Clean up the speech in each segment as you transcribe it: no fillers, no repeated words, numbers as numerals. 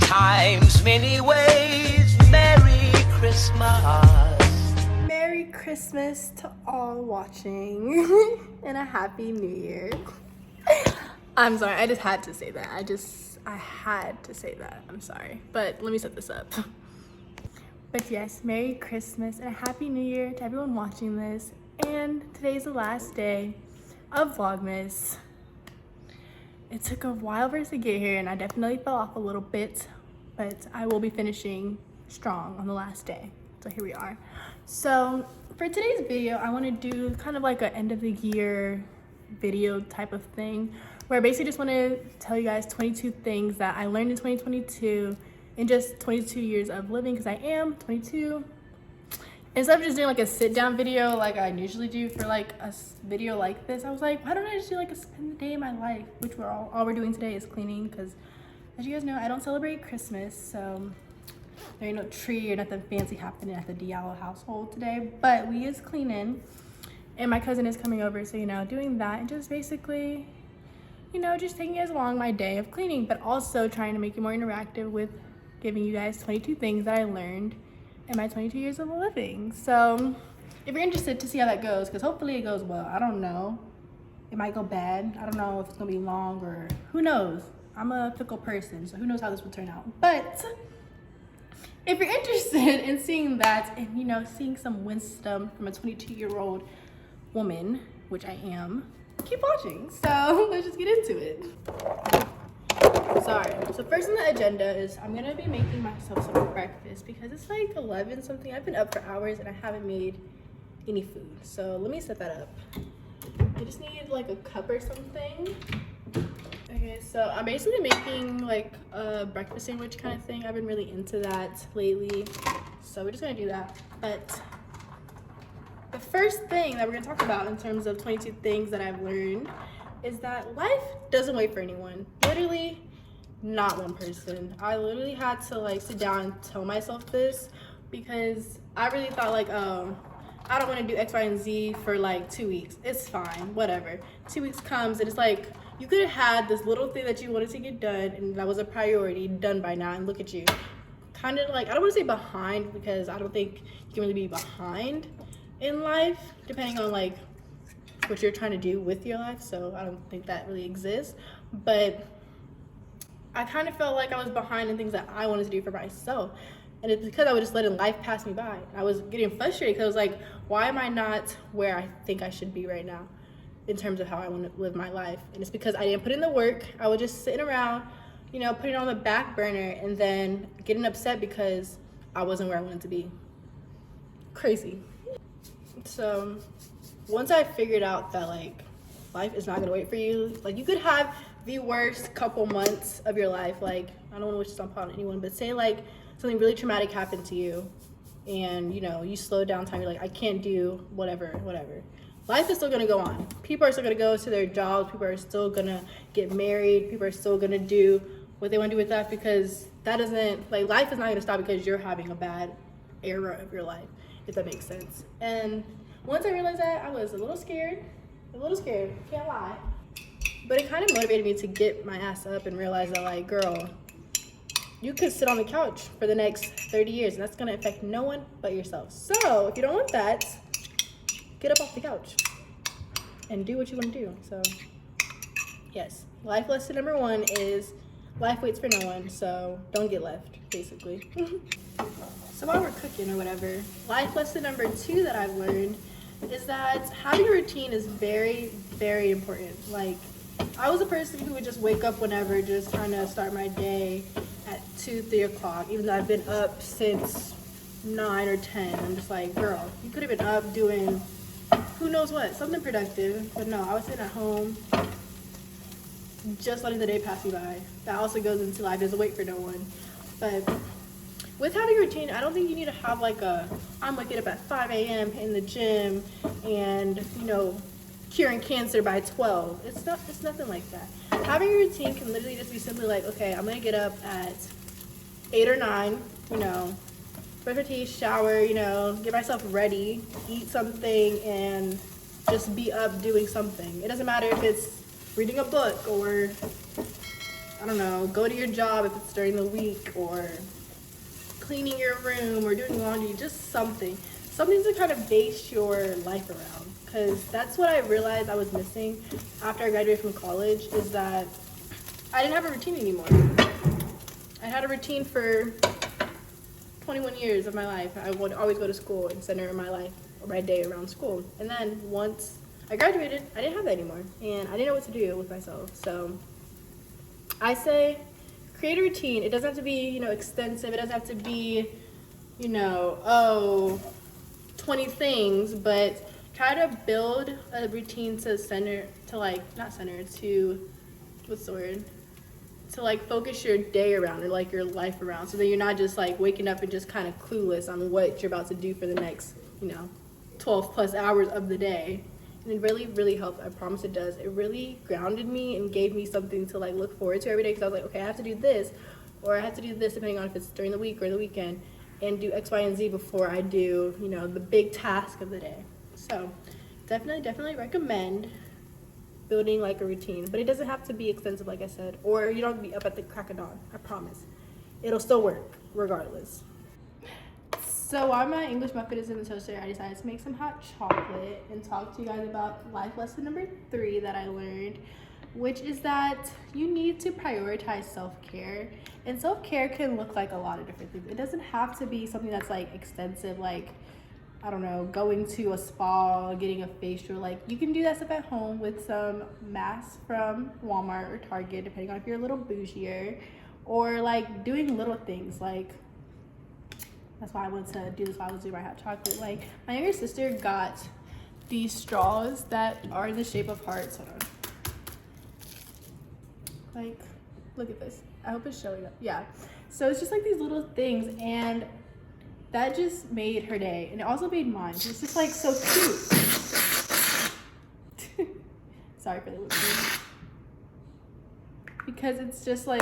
times, many ways. Merry Christmas. Merry Christmas to all watching and a Happy New Year. I'm sorry, I just had to say that. I had to say that. I'm sorry, but let me set this up. But yes, Merry Christmas and a Happy New Year to everyone watching this. And today's the last day of Vlogmas. It took a while for us to get here and I definitely fell off a little bit, but I will be finishing strong on the last day. So here we are. So for today's video, I want to do kind of like an end of the year video type of thing, where I basically just want to tell you guys 22 things that I learned in 2022 in just 22 years of living, because I am 22. Instead of just doing like a sit down video like I usually do for like a video like this, I was like, why don't I just do like a spend the day in my life, which all we're doing today is cleaning, because as you guys know, I don't celebrate Christmas, so there ain't no tree or nothing fancy happening at the Diallo household today, but we is cleaning and my cousin is coming over, so doing that and just basically just taking you guys along my day of cleaning, but also trying to make it more interactive with giving you guys 22 things that I learned in my 22 years of living. So if you're interested to see how that goes, because hopefully it goes well, I don't know, it might go bad, I don't know if it's gonna be long or who knows. I'm a fickle person, so who knows how this will turn out. But if you're interested in seeing that and seeing some wisdom from a 22-year-old woman, which I am, keep watching. So let's just get into it. Sorry. So first on the agenda is I'm gonna be making myself some breakfast because it's like 11 something. I've been up for hours and I haven't made any food. So let me set that up. I just need like a cup or something. Okay, so I'm basically making like a breakfast sandwich kind of thing. I've been really into that lately. So we're just gonna do that. But the first thing that we're gonna talk about in terms of 22 things that I've learned is that life doesn't wait for anyone. Literally, not one person. I literally had to like sit down and tell myself this because I really thought like, I don't want to do X, Y, and Z for like 2 weeks. It's fine, whatever. 2 weeks comes and it's like, you could have had this little thing that you wanted to get done and that was a priority done by now, and look at you. Kind of like, I don't want to say behind because I don't think you can really be behind in life, depending on like what you're trying to do with your life. So I don't think that really exists. But I kind of felt like I was behind in things that I wanted to do for myself. And it's because I was just letting life pass me by. I was getting frustrated because I was like, why am I not where I think I should be right now in terms of how I want to live my life? And it's because I didn't put in the work. I was just sitting around, putting it on the back burner and then getting upset because I wasn't where I wanted to be. Crazy. So once I figured out that like life is not going to wait for you, like you could have the worst couple months of your life. Like, I don't want to wish stomp on anyone, but say like something really traumatic happened to you and you slow down time, you're like, I can't do whatever. Life is still going to go on. People are still going to go to their jobs. People are still going to get married. People are still going to do what they want to do with that, because that doesn't, like, life is not going to stop because you're having a bad era of your life, if that makes sense. And once I realized that, I was a little scared, can't lie. But it kind of motivated me to get my ass up and realize that, like, girl, you could sit on the couch for the next 30 years and that's going to affect no one but yourself. So if you don't want that, get up off the couch and do what you want to do. So yes, life lesson number 1 is life waits for no one, so don't get left, basically. So while we're cooking or whatever, life lesson number 2 that I've learned is that having a routine is very, very important. Like, I was a person who would just wake up whenever, just kind of start my day at 2, 3 o'clock, even though I've been up since 9 or 10. I'm just like, girl, you could have been up doing who knows what, something productive. But no, I was sitting at home, just letting the day pass me by. That also goes into life doesn't wait for no one. But with having a routine, I don't think you need to have like I'm waking up at 5 a.m. in the gym and, curing cancer by 12. It's nothing like that. Having a routine can literally just be simply like, okay, I'm gonna get up at 8 or 9, brush my teeth, shower, get myself ready, eat something, and just be up doing something. It doesn't matter if it's reading a book or I don't know, go to your job if it's during the week, or cleaning your room, or doing laundry, just something to kind of base your life around. Because that's what I realized I was missing after I graduated from college, is that I didn't have a routine anymore. I had a routine for 21 years of my life. I would always go to school and center my life, my day around school. And then once I graduated, I didn't have that anymore. And I didn't know what to do with myself. So I say, create a routine. It doesn't have to be, you know, extensive. It doesn't have to be, you know, 20 things, but try to build a routine to center, to like, not center, to, what's the word? To like focus your day around, or like your life around, so that you're not just like waking up and just kind of clueless on what you're about to do for the next, you know, 12 plus hours of the day. And it really, really helped. I promise it does. It really grounded me and gave me something to like look forward to every day, because I was like, okay, I have to do this, or I have to do this, depending on if it's during the week or the weekend, and do X, Y, and Z before I do, you know, the big task of the day. So definitely recommend building like a routine, but it doesn't have to be extensive, like I said, or you don't have to be up at the crack of dawn. I promise it'll still work regardless. So while my English muffin is in the toaster, I decided to make some hot chocolate and talk to you guys about life lesson number 3 that I learned, which is that you need to prioritize self-care. And self-care can look like a lot of different things. It doesn't have to be something that's like extensive, like, I don't know, going to a spa, getting a facial. Like, you can do that stuff at home with some masks from Walmart or Target, depending on if you're a little bougier, or like doing little things. Like, that's why I wanted to do this while I was doing my hot chocolate. Like, my younger sister got these straws that are in the shape of hearts. Hold on. Like, look at this. I hope it's showing up. Yeah. So it's just like these little things, and that just made her day, and it also made mine. It's just like so cute. Sorry for the lip read. Because it's just like,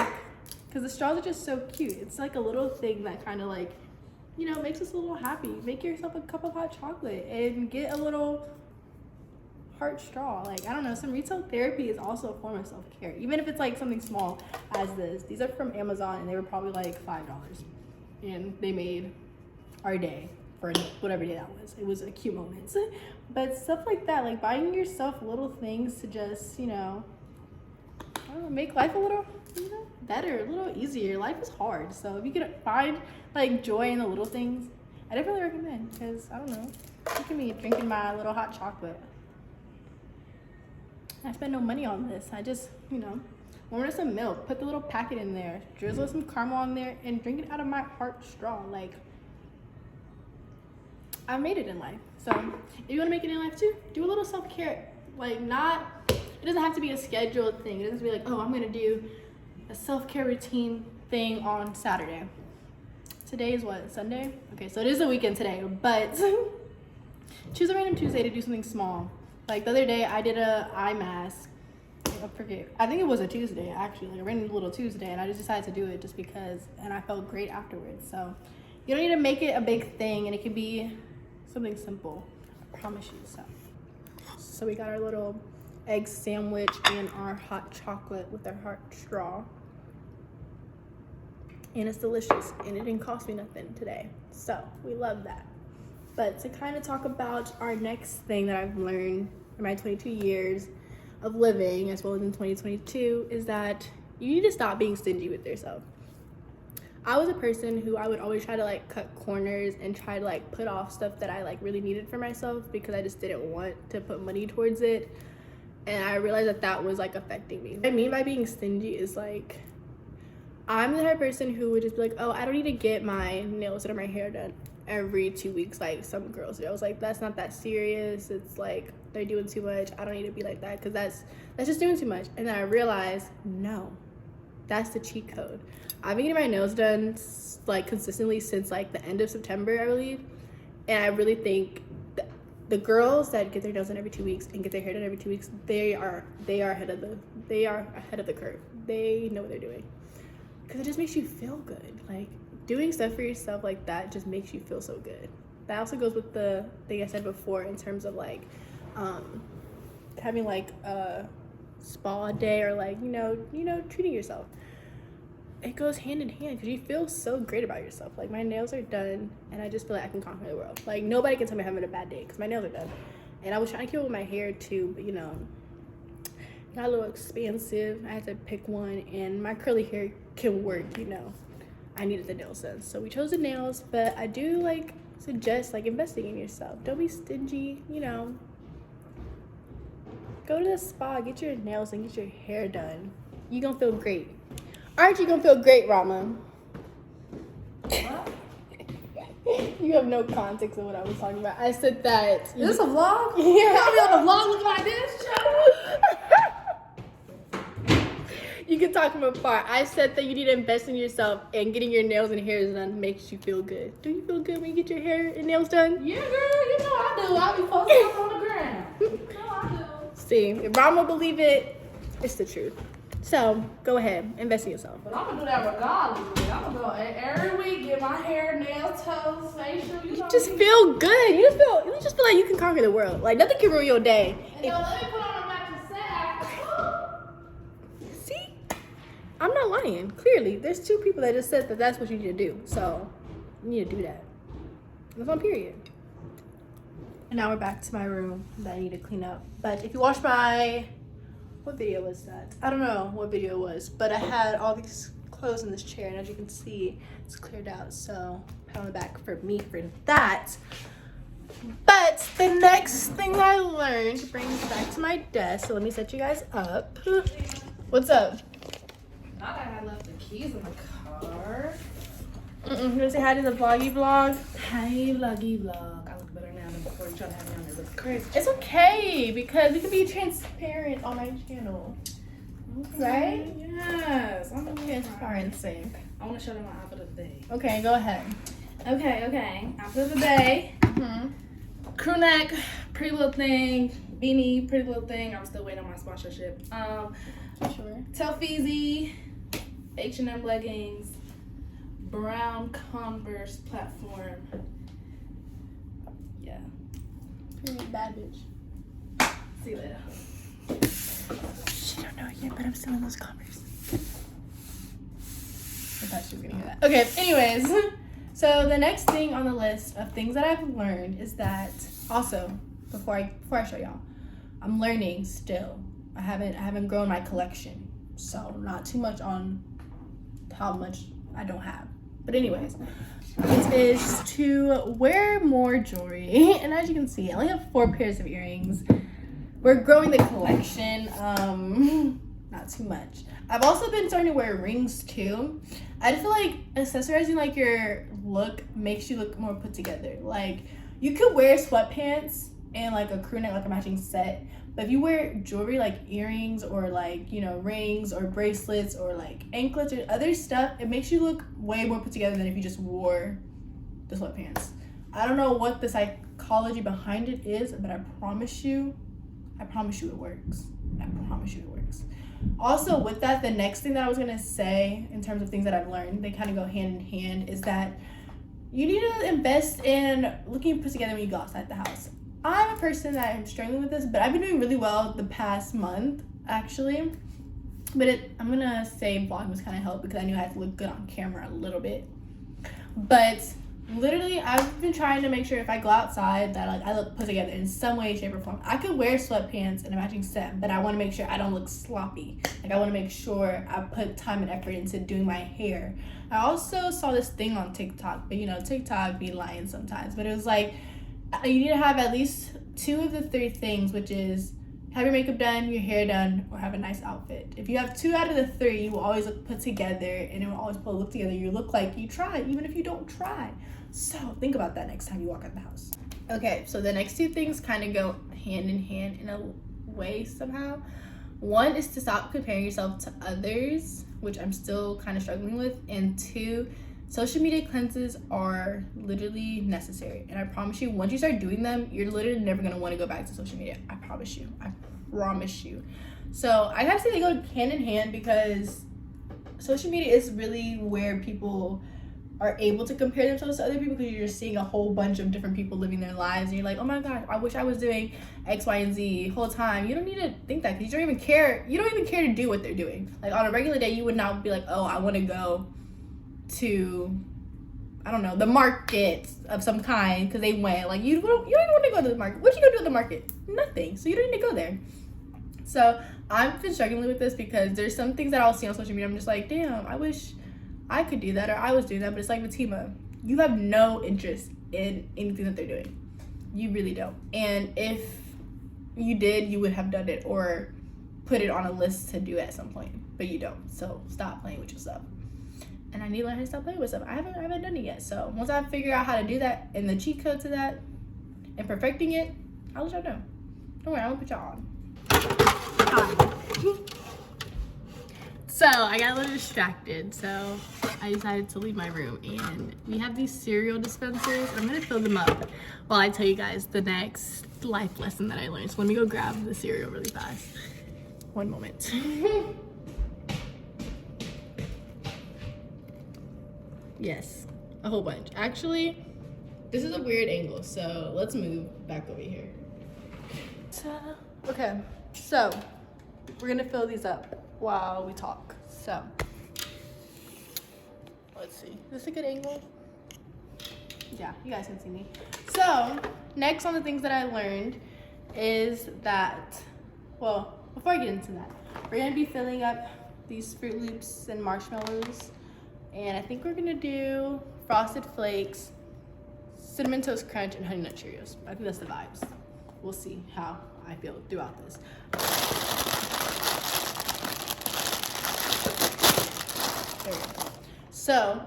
because the straws are just so cute. It's like a little thing that kind of like, you know, makes us a little happy. Make yourself a cup of hot chocolate and get a little heart straw. Like, I don't know, some retail therapy is also a form of self-care, even if it's like something small as this. These are from Amazon, and they were probably like $5, and they made our day for whatever day that was. It was a cute moment. But stuff like that, like buying yourself little things to just, you know, I don't know, make life a little, you know, better, a little easier. Life is hard, so if you could find like joy in the little things, I definitely recommend. Because I don't know, look at me drinking my little hot chocolate. I spent no money on this. I just, you know, warmed up some milk, put the little packet in there, drizzle some caramel on there, and drink it out of my heart straw. Like, I made it in life. So if you want to make it in life too, do a little self-care. Like, not, it doesn't have to be a scheduled thing. It doesn't have to be like, oh, I'm gonna do a self-care routine thing on Saturday. Today is what, Sunday? Okay, so it is the weekend today, but choose a random Tuesday to do something small. Like the other day, I did a eye mask. I forget. I think it was a Tuesday, actually, like a random little Tuesday, and I just decided to do it just because, and I felt great afterwards. So you don't need to make it a big thing, and it can be something simple. I promise you. So we got our little egg sandwich and our hot chocolate with our heart straw, and it's delicious, and it didn't cost me nothing today, so we love that. But to kind of talk about our next thing that I've learned in my 22 years of living, as well as in 2022, is that you need to stop being stingy with yourself. I was a person who I would always try to like cut corners and try to like put off stuff that I like really needed for myself, because I just didn't want to put money towards it. And I realized that that was like affecting me. What I mean by being stingy is like, I'm the type of person who would just be like, oh, I don't need to get my nails or my hair done every 2 weeks like some girls do. I was like, that's not that serious. It's like they're doing too much. I don't need to be like that, because that's just doing too much. And then I realized, no, that's the cheat code. I've been getting my nails done like consistently since like the end of September, I believe. And I really think that the girls that get their nails done every 2 weeks and get their hair done every 2 weeks, they are ahead of the curve. They know what they're doing, because it just makes you feel good. Like, doing stuff for yourself like that just makes you feel so good. That also goes with the thing I said before in terms of like having like a spa day, or like, you know, treating yourself. it goes hand in hand because you feel so great about yourself. Like, my nails are done, and I just feel like I can conquer the world. Like, nobody can tell me I'm having a bad day because my nails are done. And I was trying to keep up with my hair too, but you know, it got a little expensive. I had to pick one, and my curly hair can work, you know. I needed the nails done, so we chose the nails. But I do like suggest like investing in yourself. Don't be stingy, you know. Go to the spa, get your nails and get your hair done. You gonna feel great. Aren't you gonna feel great, Rama? What? You have no context of what I was talking about. I said that. Is this a vlog? Yeah. I'll be on the vlog looking like this. You can talk from afar. I said that you need to invest in yourself, and getting your nails and hair done makes you feel good. Do you feel good when you get your hair and nails done? Yeah, girl, you know I do. I'll be posting up on the ground. You know I do. See, if Rama believe it, it's the truth. So go ahead, invest in yourself. But I'm gonna do that regardless. I'm gonna go every week, get my hair, nails, toes, facial. You know Just me. feel good. You just feel like you can conquer the world. Like, nothing can ruin your day. And yo, let me put on a matching set. See, I'm not lying. Clearly, there's two people that just said that that's what you need to do. So you need to do that. That's on period. And now we're back to my room that I need to clean up. But if you watch what video was that? I don't know what video it was, but I had all these clothes in this chair, and as you can see, it's cleared out. So pat on the back for me for that. But the next thing that I learned brings back to my desk. So let me set you guys up. What's up? Not that I left the keys in the car. You wanna say hi to the vloggy vlog? Hi, vloggy vlog. I look better now than before you tried to have me on there. That's crazy. It's okay because we can be transparent on my channel, right? Yes. I'm Transparency. I want to show them my outfit of the day. Okay, go ahead. Okay. Outfit of the day. Mm-hmm. Crew neck, pretty little thing. Beanie, pretty little thing. I'm still waiting on my sponsorship. Sure. Telfeezy, H&M leggings, brown Converse platform. Yeah. Pretty bad bitch. See you later. She don't know yet, but I'm still in those Converse. I thought she was gonna hear that. Okay, anyways. So the next thing on the list of things that I've learned is that also, before I show y'all, I'm learning still. I haven't grown my collection. So not too much on how much I don't have. But anyways, it is to wear more jewelry. And as you can see, I only have 4 pairs of earrings. We're growing the collection, not too much. I've also been starting to wear rings too. I just feel like accessorizing like your look makes you look more put together. Like, you could wear sweatpants and like a crew neck, like a matching set. But if you wear jewelry like earrings or like, you know, rings or bracelets or like anklets or other stuff, it makes you look way more put together than if you just wore the sweatpants. I don't know what the psychology behind it is, but I promise you it works. I promise you it works. Also, with that, the next thing that I was gonna say in terms of things that I've learned, they kind of go hand in hand, is that you need to invest in looking put together when you go outside the house. I'm a person that I'm struggling with this, but I've been doing really well the past month, actually. But I'm gonna say Vlogmas kind of helped because I knew I had to look good on camera a little bit. But literally, I've been trying to make sure if I go outside that like I look put together in some way, shape, or form. I could wear sweatpants and a matching set, but I want to make sure I don't look sloppy. Like, I want to make sure I put time and effort into doing my hair. I also saw this thing on TikTok, but you know, TikTok be lying sometimes. But it was like, you need to have at least 2 of the 3 things, which is have your makeup done, your hair done, or have a nice outfit. If you have 2 out of the 3, you will always look put together, and it will always look together. You look like you tried, even if you don't try. So think about that next time you walk out the house. Okay, so the next 2 things kind of go hand in hand in a way somehow. One is to stop comparing yourself to others, which I'm still kind of struggling with, and 2, social media cleanses are literally necessary. And I promise you, once you start doing them, you're literally never going to want to go back to social media. I promise you. I promise you. So I gotta say they go hand in hand because social media is really where people are able to compare themselves to other people because you're seeing a whole bunch of different people living their lives and you're like, oh my god, I wish I was doing X, Y, and Z whole time. You don't need to think that because you don't even care to do what they're doing. Like on a regular day you would not be like, oh, I want to go to, I don't know, the market of some kind because they went. Like you don't even want to go to the market. What you gonna do at the market? Nothing. So you don't need to go there. So I've been struggling with this because there's some things that I'll see on social media. I'm just like, damn, I wish I could do that, or I was doing that. But it's like, Fatima, you have no interest in anything that they're doing. You really don't. And if you did, you would have done it or put it on a list to do at some point, but you don't. So stop playing with yourself. And I need to learn how to stop playing with stuff. I haven't done it yet. So once I figure out how to do that and the cheat code to that and perfecting it, I'll let y'all know. Don't worry, I'm gonna put y'all on. So I got a little distracted, so I decided to leave my room, and we have these cereal dispensers. I'm gonna fill them up while I tell you guys the next life lesson that I learned. So let me go grab the cereal really fast. One moment. Yes, a whole bunch. Actually, this is a weird angle, so let's move back over here. Okay, so we're gonna fill these up while we talk. So let's see, is this a good angle? Yeah, you guys can see me. So next on the things that I learned is that, well, before I get into that, we're gonna be filling up these Fruit Loops and marshmallows, and I think we're gonna do Frosted Flakes, Cinnamon Toast Crunch, and Honey Nut Cheerios. I think that's the vibes. We'll see how I feel throughout this. There we go. So,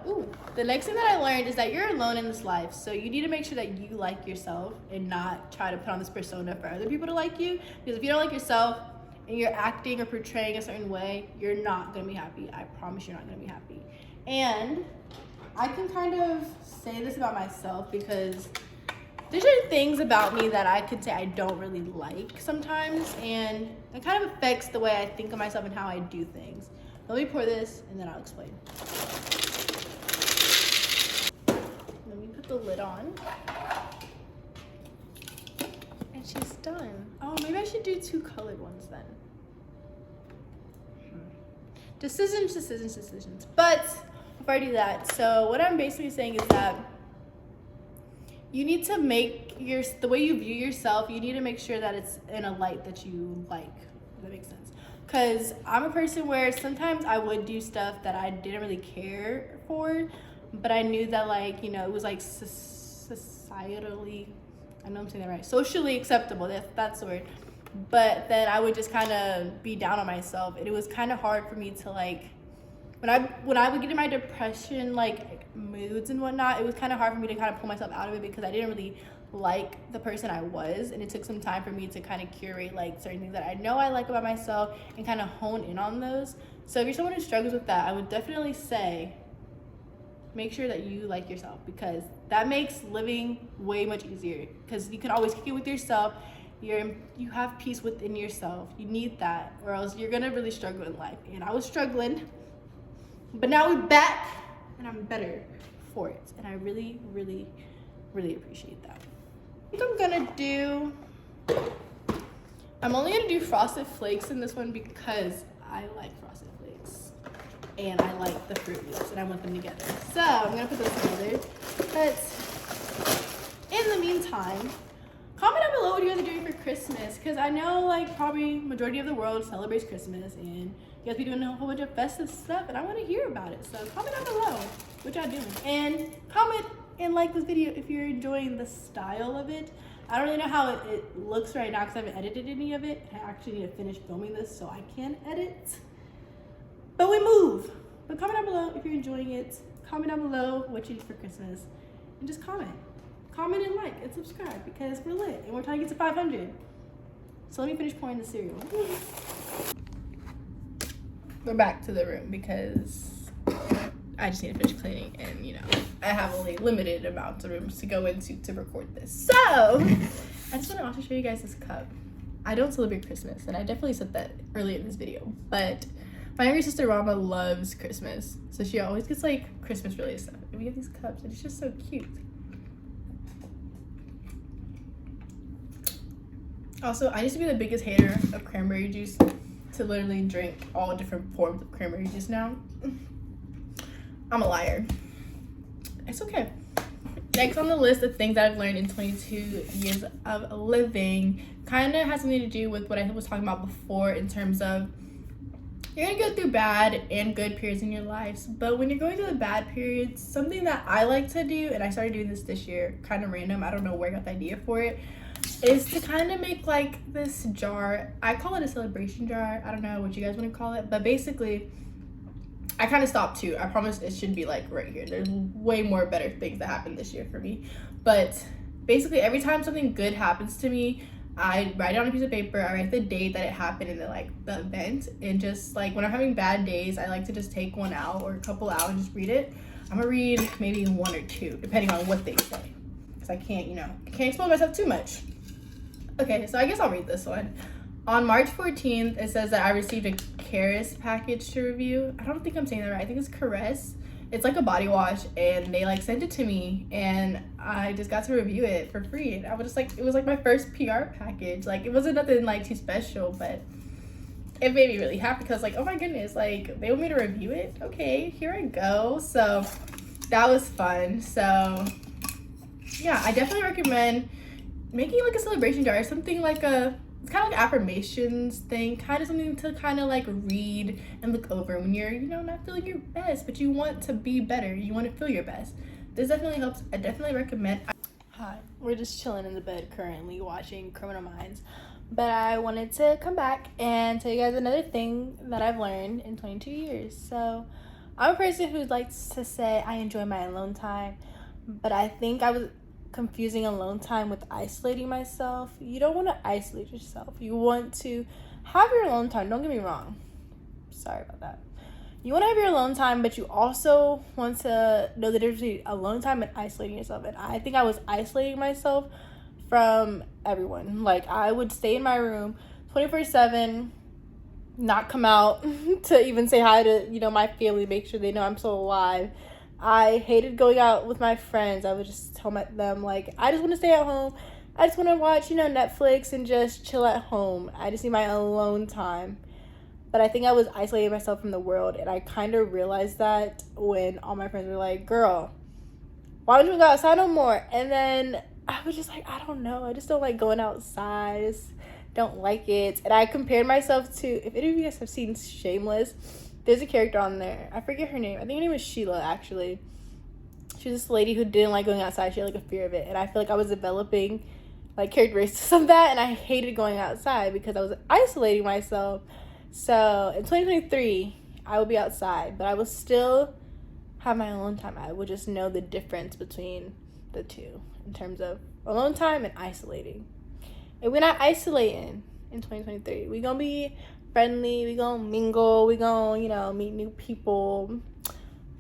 the next thing that I learned is that you're alone in this life. So you need to make sure that you like yourself and not try to put on this persona for other people to like you. Because if you don't like yourself and you're acting or portraying a certain way, you're not gonna be happy. I promise you're not gonna be happy. And I can kind of say this about myself because there's certain things about me that I could say I don't really like sometimes, and it kind of affects the way I think of myself and how I do things. Let me pour this and then I'll explain. Let me put the lid on. And she's done. Oh, maybe I should do 2 colored ones then. Decisions. But before I do that, so what I'm basically saying is that you need to make the way you view yourself, you need to make sure that it's in a light that you like. If that makes sense. Because I'm a person where sometimes I would do stuff that I didn't really care for, but I knew that, like, you know, it was like societally, I know I'm saying that right, socially acceptable, that's the word. But then I would just kind of be down on myself, and it was kind of hard for me to, like, when I would get in my depression, like, moods and whatnot, it was kind of hard for me to kind of pull myself out of it because I didn't really like the person I was, and it took some time for me to kind of curate, like, certain things that I know I like about myself and kind of hone in on those. So if you're someone who struggles with that, I would definitely say make sure that you like yourself, because that makes living way much easier, because you can always kick it with yourself. You have peace within yourself. You need that, or else you're gonna really struggle in life. And I was struggling, but now we're back and I'm better for it, and I really appreciate that. I think I'm only gonna do Frosted Flakes in this one because I like Frosted Flakes and I like the Fruit Loops and I want them together. So I'm gonna put those together. But in the meantime, comment down below what you guys are doing for Christmas, because I know, like, probably majority of the world celebrates Christmas and you guys be doing a whole bunch of festive stuff, and I want to hear about it. So comment down below what y'all doing, and comment and like this video if you're enjoying the style of it. I don't really know how it looks right now because I haven't edited any of it. I actually need to finish filming this so I can edit. But we move. But comment down below if you're enjoying it. Comment down below what you do for Christmas, and just comment. Comment and like and subscribe, because we're lit and we're trying to get to 500. So let me finish pouring the cereal. We're back to the room because I just need to finish cleaning, and you know, I have only limited amounts of rooms to go into to record this. So I just want to also show you guys this cup. I don't celebrate Christmas, and I definitely said that earlier in this video, but My younger sister Rama loves Christmas, so she always gets like Christmas related stuff. And we get these cups, and it's just so cute. Also, I used to be the biggest hater of cranberry juice, to literally drink all different forms of cranberry juice now. I'm a liar. It's okay. Next on the list of things that I've learned in 22 years of living kind of has something to do with what I was talking about before, in terms of you're gonna go through bad and good periods in your lives, but when you're going through the bad periods, something that I like to do, and I started doing this year, kind of random, I don't know where I got the idea for it, is to kind of make like this jar. I call it a celebration jar. I don't know what you guys want to call it, but basically I kind of stopped too. I promise it should be like right here. There's way more better things that happened this year for me. But basically every time something good happens to me, I write it on a piece of paper. I write the date that it happened and the event. And just like when I'm having bad days, I like to just take one out or a couple out and just read it. I'm gonna read maybe one or two, depending on what they say. Because I can't, I can't expose myself too much. Okay, so I guess I'll read this one. On March 14th, it says that I received a Caress package to review. I don't think I'm saying that right. I think it's Caress. It's like a body wash, and they like sent it to me, and I just got to review it for free. And I was just like, it was like my first PR package. Like, it wasn't nothing like too special, but it made me really happy because like, oh my goodness, like they want me to review it. Okay, here I go. So that was fun. So yeah, I definitely recommend making like a celebration jar, something like it's kind of like affirmations thing, kind of something to kind of like read and look over when you're, not feeling your best, but you want to be better. You want to feel your best. This definitely helps. I definitely recommend. Hi, we're just chilling in the bed currently watching Criminal Minds, but I wanted to come back and tell you guys another thing that I've learned in 22 years. So I'm a person who likes to say I enjoy my alone time, but I think I was confusing alone time with isolating myself. You don't want to isolate yourself. You want to have your alone time. Don't get me wrong. Sorry about that. You want to have your alone time, but you also want to know the difference between alone time and isolating yourself. And I think I was isolating myself from everyone. Like, I would stay in my room 24/7, not come out to even say hi to, my family, make sure they know I'm still alive. I hated going out with my friends. I would just tell them, like, I just want to stay at home. I just want to watch, Netflix and just chill at home. I just need my alone time. But I think I was isolating myself from the world, and I kind of realized that when all my friends were like, girl, why don't you go outside no more? And then I was just like, I don't know. I just don't like going outside. I just don't like it. And I compared myself to, if any of you guys have seen Shameless, there's a character on there. I forget her name. I think her name is Sheila, actually. She's this lady who didn't like going outside. She had like a fear of it. And I feel like I was developing like characteristics of that. And I hated going outside because I was isolating myself. So in 2023, I will be outside. But I will still have my alone time. I will just know the difference between the two in terms of alone time and isolating. And we're not isolating in 2023. We're going to be friendly, we gonna mingle, we gonna, meet new people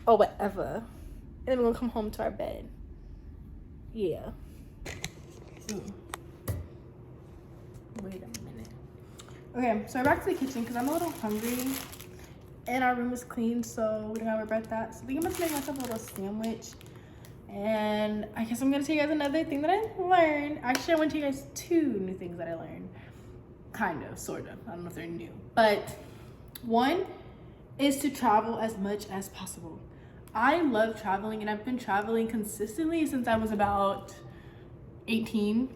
or whatever. And then we're gonna come home to our bed. Yeah. Wait a minute. Okay, so we're back to the kitchen because I'm a little hungry. And our room is clean, so we don't gotta worry about that. So I think I'm gonna make myself a little sandwich. And I guess I'm gonna tell you guys another thing that I learned. Actually, I want to tell you guys 2 new things that I learned. Kind of, sort of. I don't know if they're new. But one is to travel as much as possible. I love traveling, and I've been traveling consistently since I was about 18.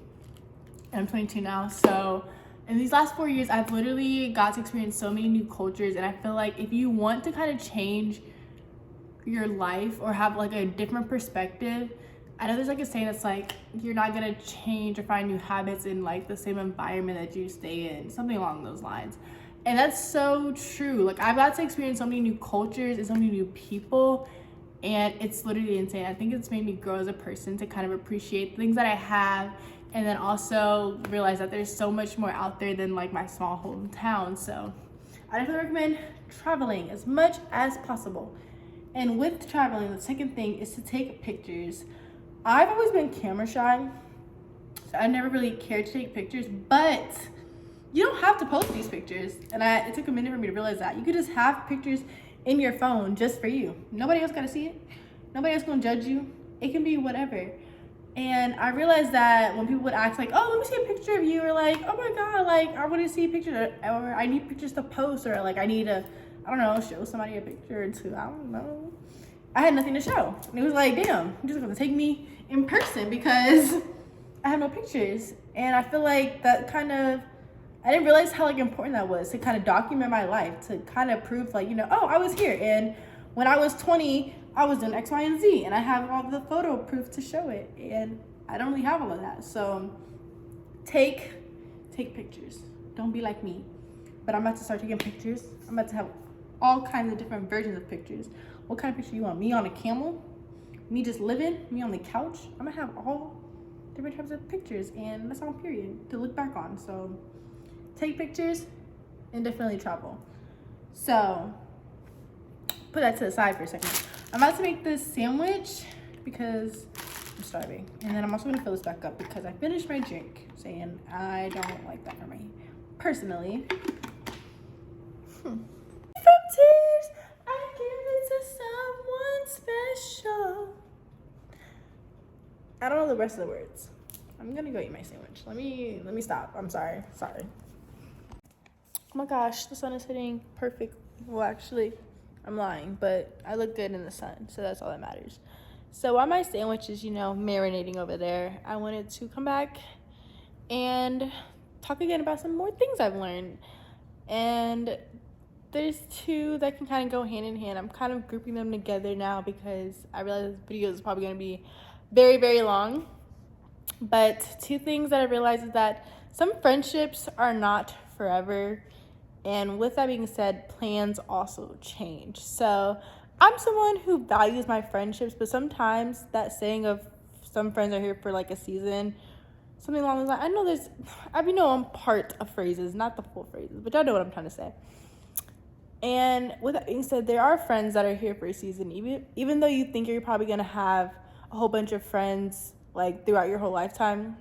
And I'm 22 now. So in these last 4 years, I've literally got to experience so many new cultures. And I feel like if you want to kind of change your life or have like a different perspective, I know there's like a saying that's like, you're not gonna change or find new habits in like the same environment that you stay in, something along those lines. And that's so true. Like, I've got to experience so many new cultures and so many new people, and it's literally insane. I think it's made me grow as a person to kind of appreciate the things that I have, and then also realize that there's so much more out there than like my small hometown. So I definitely recommend traveling as much as possible. And with traveling, the second thing is to take pictures. I've always been camera shy, so I never really cared to take pictures, but you don't have to post these pictures. And it took a minute for me to realize that. You could just have pictures in your phone just for you. Nobody else got to see it. Nobody else going to judge you. It can be whatever. And I realized that when people would ask like, oh, let me see a picture of you, or like, oh my God, like I want to see pictures, or I need pictures to post, or like I need to, I don't know, show somebody a picture or two. I don't know. I had nothing to show. And it was like, damn, you're just gonna take me in person because I have no pictures. And I feel like that kind of, I didn't realize how like important that was to kind of document my life, to kind of prove like, you know, oh, I was here. And when I was 20, I was doing X, Y, and Z, and I have all the photo proof to show it. And I don't really have all of that. So take pictures. Don't be like me. But I'm about to start taking pictures. I'm about to have all kinds of different versions of pictures. What kind of picture you want? Me on a camel? Me just living? Me on the couch? I'm gonna have all different types of pictures, and that's on period to look back on. So take pictures and definitely travel. So put that to the side for a second. I'm about to make this sandwich because I'm starving. And then I'm also gonna fill this back up because I finished my drink, saying I don't like that for me personally. From tears, I give it to someone special. I don't know the rest of the words. I'm gonna go eat my sandwich. Let me stop. I'm sorry. Oh my gosh, the sun is hitting perfect. Well, actually, I'm lying, but I look good in the sun, so that's all that matters. So while my sandwich is, you know, marinating over there, I wanted to come back and talk again about some more things I've learned. And there's two that can kind of go hand in hand. I'm kind of grouping them together now because I realize this video is probably going to be very, very long. But two things that I realized is that some friendships are not forever. And with that being said, plans also change. So I'm someone who values my friendships, but sometimes that saying of some friends are here for like a season, something along those lines. I know I'm part of phrases, not the full phrases, but y'all know what I'm trying to say. And with that being said, there are friends that are here for a season, even though you think you're probably gonna have a whole bunch of friends like throughout your whole lifetime.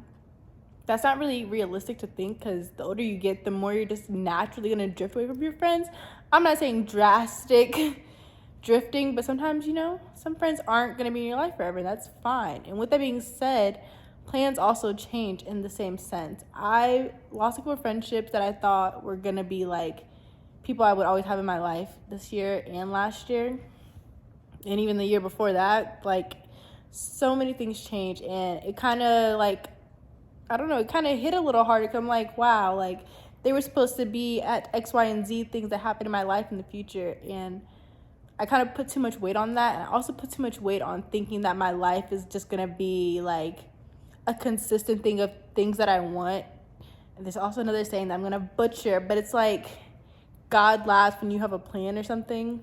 That's not really realistic to think, because the older you get, the more you're just naturally gonna drift away from your friends. I'm not saying drastic drifting, but sometimes, you know, some friends aren't gonna be in your life forever, and that's fine. And with that being said, plans also change in the same sense. I lost a couple of friendships that I thought were gonna be like people I would always have in my life this year and last year, and even the year before that. Like, so many things change, and it kind of like, I don't know, it kind of hit a little harder, because I'm like, wow, like they were supposed to be at X, Y, and Z things that happen in my life in the future. And I kind of put too much weight on that. And I also put too much weight on thinking that my life is just going to be like a consistent thing of things that I want. And there's also another saying that I'm going to butcher, but it's like God laughs when you have a plan or something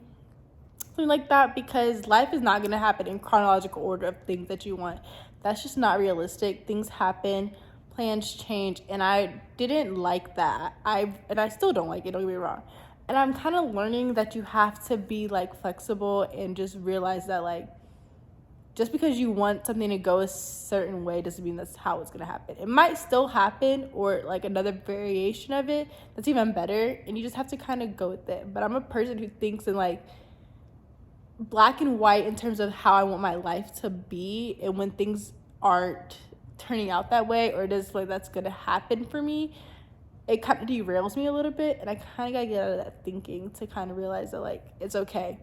like that, because life is not going to happen in chronological order of things that you want. That's just not realistic. Things happen, plans change, and I didn't like that. I still don't like it, don't get me wrong. And I'm kind of learning that you have to be like flexible and just realize that like just because you want something to go a certain way doesn't mean that's how it's going to happen. It might still happen, or like another variation of it that's even better, and you just have to kind of go with it. But I'm a person who thinks in like black and white in terms of how I want my life to be, and when things aren't turning out that way, or just like that's gonna happen for me, it kind of derails me a little bit. And I kind of gotta get out of that thinking to kind of realize that like it's okay,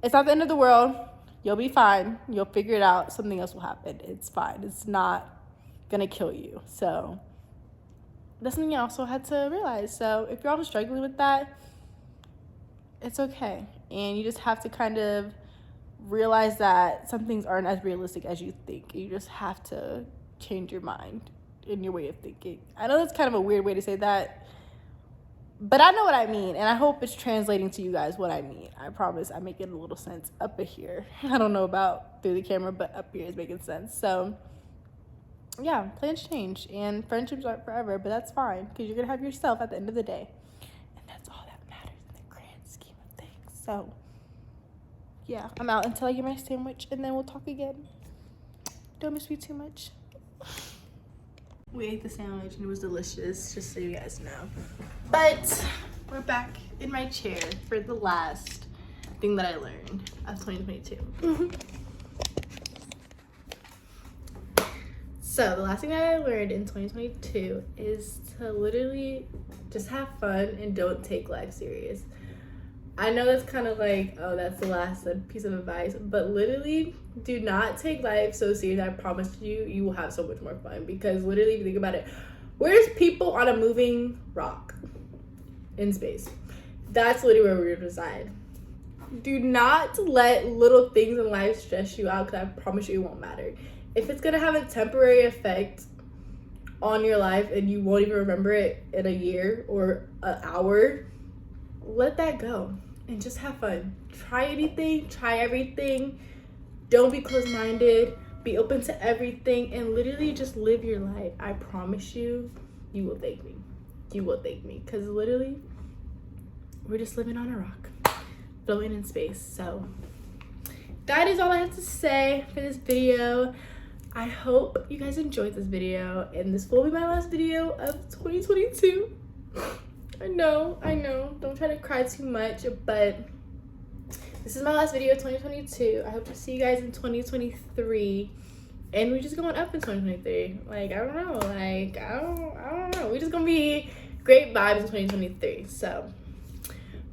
it's not the end of the world, you'll be fine, you'll figure it out, something else will happen, it's fine, it's not gonna kill you. So that's something I also had to realize. So if you're also struggling with that, it's okay. And you just have to kind of realize that some things aren't as realistic as you think. You just have to change your mind and your way of thinking. I know that's kind of a weird way to say that, but I know what I mean, and I hope it's translating to you guys what I mean. I promise I'm making a little sense up here. I don't know about through the camera, but up here is making sense. So yeah, plans change, and friendships aren't forever, but that's fine, because you're gonna have yourself at the end of the day. So yeah, I'm out until I get my sandwich, and then we'll talk again. Don't miss me too much. We ate the sandwich and it was delicious, just so you guys know. But we're back in my chair for the last thing that I learned of 2022. So the last thing that I learned in 2022 is to literally just have fun and don't take life serious. I know that's kind of like, oh, that's the last piece of advice, but literally do not take life so serious. I promise you, you will have so much more fun, because literally, if you think about it, where's people on a moving rock in space? That's literally where we reside. Do not let little things in life stress you out, because I promise you it won't matter. If it's gonna have a temporary effect on your life and you won't even remember it in a year or an hour, let that go and just have fun. Try anything, try everything. Don't be closed-minded. Be open to everything and literally just live your life. I promise you, you will thank me. You will thank me, because literally we're just living on a rock, floating in space. So that is all I have to say for this video. I hope you guys enjoyed this video, and this will be my last video of 2022. I know, don't try to cry too much, but this is my last video of 2022. I hope to see you guys in 2023, and we're just going up in 2023. Like, I don't know, like, I don't know. We're just gonna be great vibes in 2023. So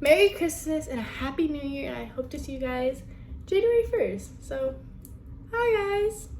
Merry Christmas and a Happy New Year, and I hope to see you guys January 1st. So, bye guys.